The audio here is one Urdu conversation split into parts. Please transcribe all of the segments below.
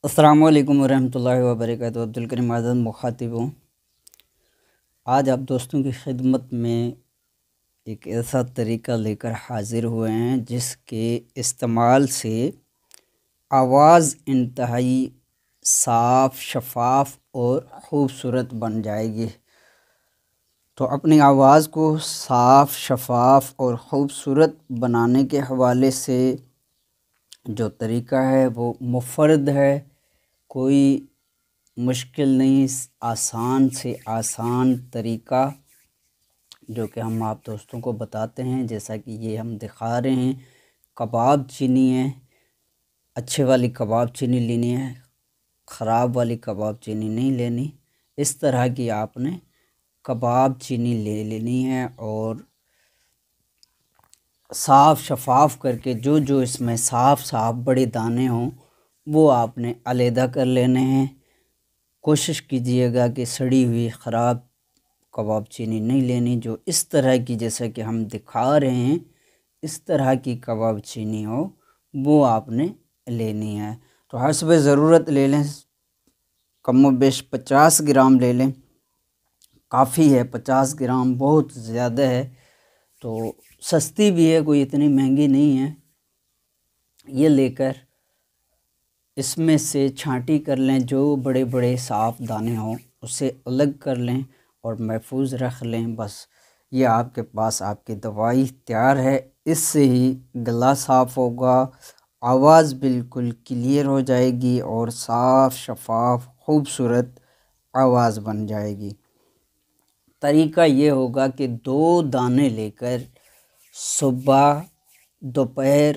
السلام علیکم ورحمۃ اللہ وبرکاتہ۔ عبدالکریم آزاد مخاطب ہوں۔ آج آپ دوستوں کی خدمت میں ایک ایسا طریقہ لے کر حاضر ہوئے ہیں جس کے استعمال سے آواز انتہائی صاف، شفاف اور خوبصورت بن جائے گی۔ تو اپنی آواز کو صاف، شفاف اور خوبصورت بنانے کے حوالے سے جو طریقہ ہے وہ منفرد ہے، کوئی مشکل نہیں، آسان سے آسان طریقہ جو کہ ہم آپ دوستوں کو بتاتے ہیں۔ جیسا کہ یہ ہم دکھا رہے ہیں، کباب چینی ہے، اچھے والی کباب چینی لینی ہے، خراب والی کباب چینی نہیں لینی۔ اس طرح کی آپ نے کباب چینی لے لینی ہے اور صاف شفاف کر کے جو اس میں صاف بڑے دانے ہوں وہ آپ نے علیحدہ کر لینے ہیں۔ کوشش کیجئے گا کہ سڑی ہوئی خراب کباب چینی نہیں لینی، جو اس طرح کی جیسا کہ ہم دکھا رہے ہیں اس طرح کی کباب چینی ہو وہ آپ نے لینی ہے۔ تو حسب ضرورت لے لیں، کم و بیش 50 گرام لے لیں، کافی ہے۔ 50 گرام بہت زیادہ ہے، تو سستی بھی ہے، کوئی اتنی مہنگی نہیں ہے۔ یہ لے کر اس میں سے چھانٹی کر لیں، جو بڑے بڑے صاف دانے ہوں اسے الگ کر لیں اور محفوظ رکھ لیں۔ بس یہ آپ کے پاس آپ کی دوائی تیار ہے۔ اس سے ہی گلا صاف ہوگا، آواز بالکل کلیئر ہو جائے گی اور صاف شفاف خوبصورت آواز بن جائے گی۔ طریقہ یہ ہوگا کہ 2 دانے لے کر صبح، دوپہر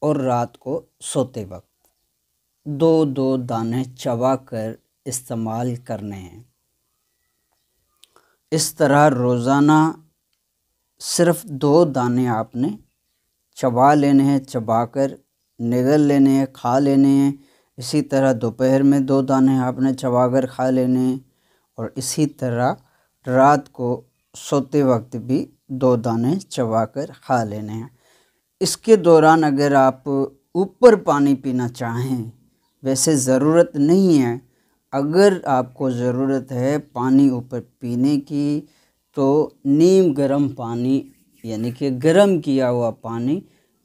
اور رات کو سوتے وقت 2 دانے چبا کر استعمال کرنے ہیں۔ اس طرح روزانہ صرف 2 دانے آپ نے چبا لینے ہیں، چبا کر نگل لینے ہیں، کھا لینے ہیں۔ اسی طرح دوپہر میں 2 دانے آپ نے چبا کر کھا لینے ہیں، اور اسی طرح رات کو سوتے وقت بھی 2 دانے چبا کر کھا لینے ہیں۔ اس کے دوران اگر آپ اوپر پانی پینا چاہیں، ویسے ضرورت نہیں ہے، اگر آپ کو ضرورت ہے پانی اوپر پینے کی تو نیم گرم پانی یعنی کہ گرم کیا ہوا پانی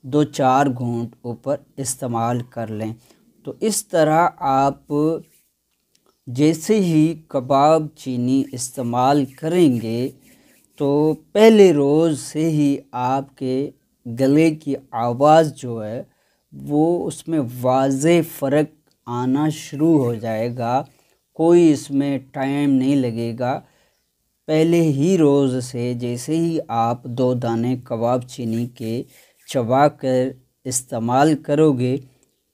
2-4 گھونٹ اوپر استعمال کر لیں۔ تو اس طرح آپ جیسے ہی کباب چینی استعمال کریں گے تو پہلے روز سے ہی آپ کے گلے کی آواز جو ہے وہ اس میں واضح فرق آنا شروع ہو جائے گا۔ کوئی اس میں ٹائم نہیں لگے گا، پہلے ہی روز سے جیسے ہی آپ 2 دانے کباب چینی کے چبا کر استعمال کرو گے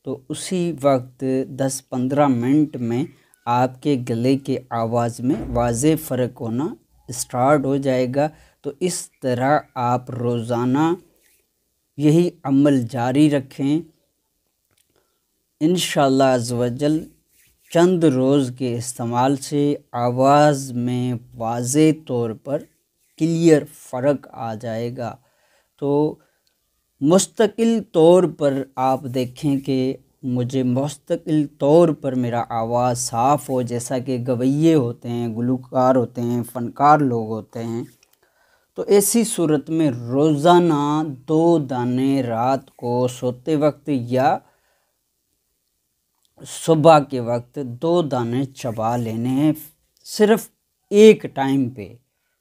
تو اسی وقت 10-15 منٹ میں آپ کے گلے کی آواز میں واضح فرق ہونا اسٹارٹ ہو جائے گا۔ تو اس طرح آپ روزانہ یہی عمل جاری رکھیں، انشاءاللہ عز و جل چند روز کے استعمال سے آواز میں واضح طور پر کلیئر فرق آ جائے گا۔ تو مستقل طور پر آپ دیکھیں کہ مجھے مستقل طور پر میرا آواز صاف ہو، جیسا کہ گویے ہوتے ہیں، گلوکار ہوتے ہیں، فنکار لوگ ہوتے ہیں، تو ایسی صورت میں روزانہ 2 دانے رات کو سوتے وقت یا صبح کے وقت 2 دانے چبا لینے ہیں، صرف ایک ٹائم پہ،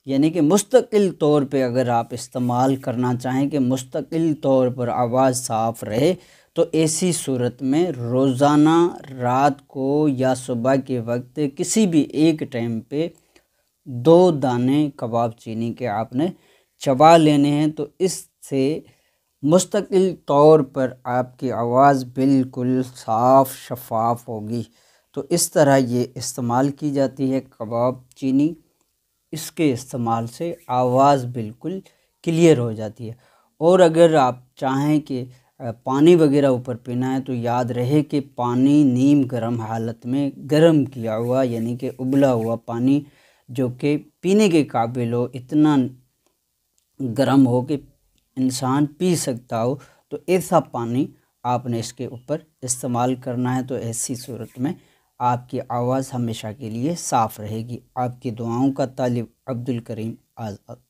یعنی کہ مستقل طور پہ اگر آپ استعمال کرنا چاہیں کہ مستقل طور پر آواز صاف رہے تو ایسی صورت میں روزانہ رات کو یا صبح کے وقت کسی بھی ایک ٹائم پہ 2 دانے کباب چینی کے آپ نے چبا لینے ہیں۔ تو اس سے مستقل طور پر آپ کی آواز بالکل صاف شفاف ہوگی۔ تو اس طرح یہ استعمال کی جاتی ہے کباب چینی، اس کے استعمال سے آواز بالکل کلیئر ہو جاتی ہے۔ اور اگر آپ چاہیں کہ پانی وغیرہ اوپر پینا ہے تو یاد رہے کہ پانی نیم گرم حالت میں گرم کیا ہوا یعنی کہ ابلا ہوا پانی جو کہ پینے کے قابل ہو، اتنا گرم ہو کہ انسان پی سکتا ہو، تو ایسا پانی آپ نے اس کے اوپر استعمال کرنا ہے، تو ایسی صورت میں آپ کی آواز ہمیشہ کے لیے صاف رہے گی۔ آپ کی دعاؤں کا طالب عبد الکریم آزاد۔